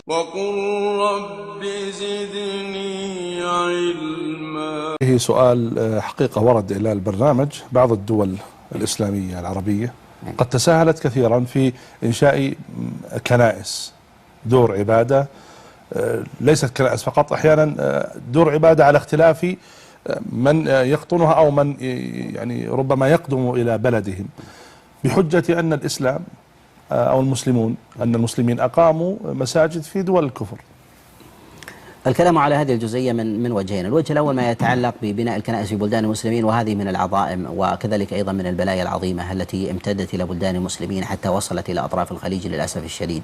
وقل رب زدني علما. هي سؤال حقيقة ورد إلى البرنامج. بعض الدول الإسلامية العربية قد تساهلت كثيرا في إنشاء كنائس، دور عبادة، ليست كنائس فقط، أحيانا دور عبادة على اختلاف من يقطنها أو من يعني ربما يقدم إلى بلدهم، بحجة أن الإسلام أو المسلمون أن المسلمين أقاموا مساجد في دول الكفر. الكلام على هذه الجزئية من وجهين. الوجه الأول ما يتعلق ببناء الكنائس في بلدان المسلمين، وهذه من العظائم وكذلك أيضا من البلايا العظيمة التي امتدت إلى بلدان المسلمين حتى وصلت إلى أطراف الخليج للأسف الشديد.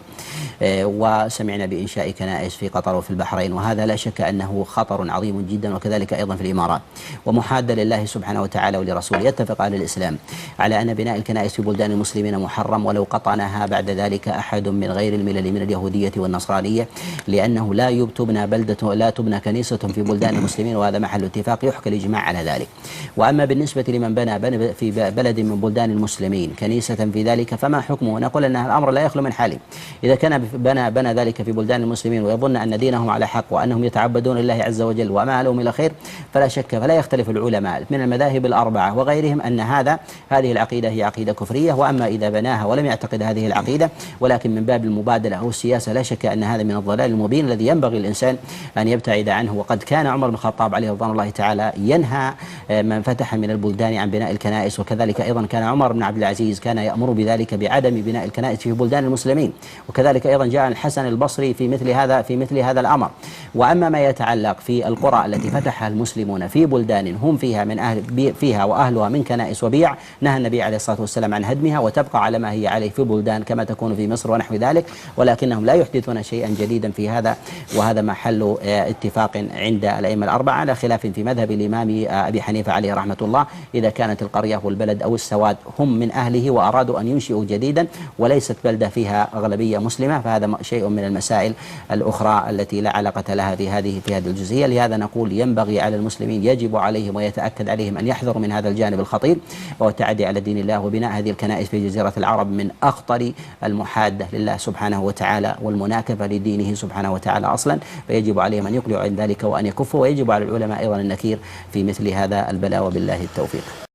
وسمعنا بإنشاء كنائس في قطر وفي البحرين، وهذا لا شك أنه خطر عظيم جدا، وكذلك أيضا في الإمارات. ومحادة لله سبحانه وتعالى ولرسوله. يتفق أهل الإسلام على أن بناء الكنائس في بلدان المسلمين محرم، ولو قطعناها بعد ذلك أحد من غير الملل من اليهودية والنصرانية، لأنه لا تبنى كنيسة في بلدان المسلمين، وهذا محل اتفاق يحكى الإجماع على ذلك. وأما بالنسبة لمن بنى في بلد من بلدان المسلمين كنيسة في ذلك فما حكمه؟ نقول أن الأمر لا يخلو من حاله. إذا كان بنى ذلك في بلدان المسلمين ويظن أن دينهم على حق وأنهم يتعبدون لله عز وجل ومآلهم إلى خير، فلا شك فلا يختلف العلماء من المذاهب الأربعة وغيرهم أن هذه العقيدة هي عقيدة كفرية. وأما إذا بناها ولم يعتقد هذه العقيدة ولكن من باب المبادلة أو السياسة، لا شك أن هذا من الضلال المبين الذي ينبغي الإنسان أن يبتعد عنه. وقد كان عمر بن الخطاب عليه رضوان الله تعالى ينهى من فتح من البلدان عن بناء الكنائس، وكذلك أيضا كان عمر بن عبد العزيز كان يأمر بذلك بعدم بناء الكنائس في بلدان المسلمين، وكذلك أيضا جاء الحسن البصري في مثل هذا الأمر. وأما ما يتعلق في القرى التي فتحها المسلمون في بلدان هم فيها وأهلها من كنائس وبيع، نهى النبي عليه الصلاة والسلام عن هدمها، وتبقى على ما هي عليه في بلدان كما تكون في مصر ونحو ذلك، ولكنهم لا يحدثون شيئا جديدا في هذا. وهذا محل اتفاق عند الأئمة الأربعة، على خلاف في مذهب الإمام أبي حنيفة عليه رحمة الله، إذا كانت القرية والبلد أو السواد هم من أهله وأرادوا أن ينشئوا جديدا وليست بلدة فيها أغلبية مسلمة، فهذا شيء من المسائل الأخرى التي لا علاقة لها في هذه الجزئية. لهذا نقول ينبغي على المسلمين، يجب عليهم ويتأكد عليهم أن يحذروا من هذا الجانب الخطير والتعدي على دين الله. وبناء هذه الكنائس في جزيرة العرب من أخطر المحادة لله سبحانه وتعالى والمناكفة لدينه سبحانه وتعالى أصلا، فيجب عليهم أن يقلعوا عن ذلك وأن يكفوا، ويجب على العلماء أيضا النكير في مثل هذا البلاء، وبالله التوفيق.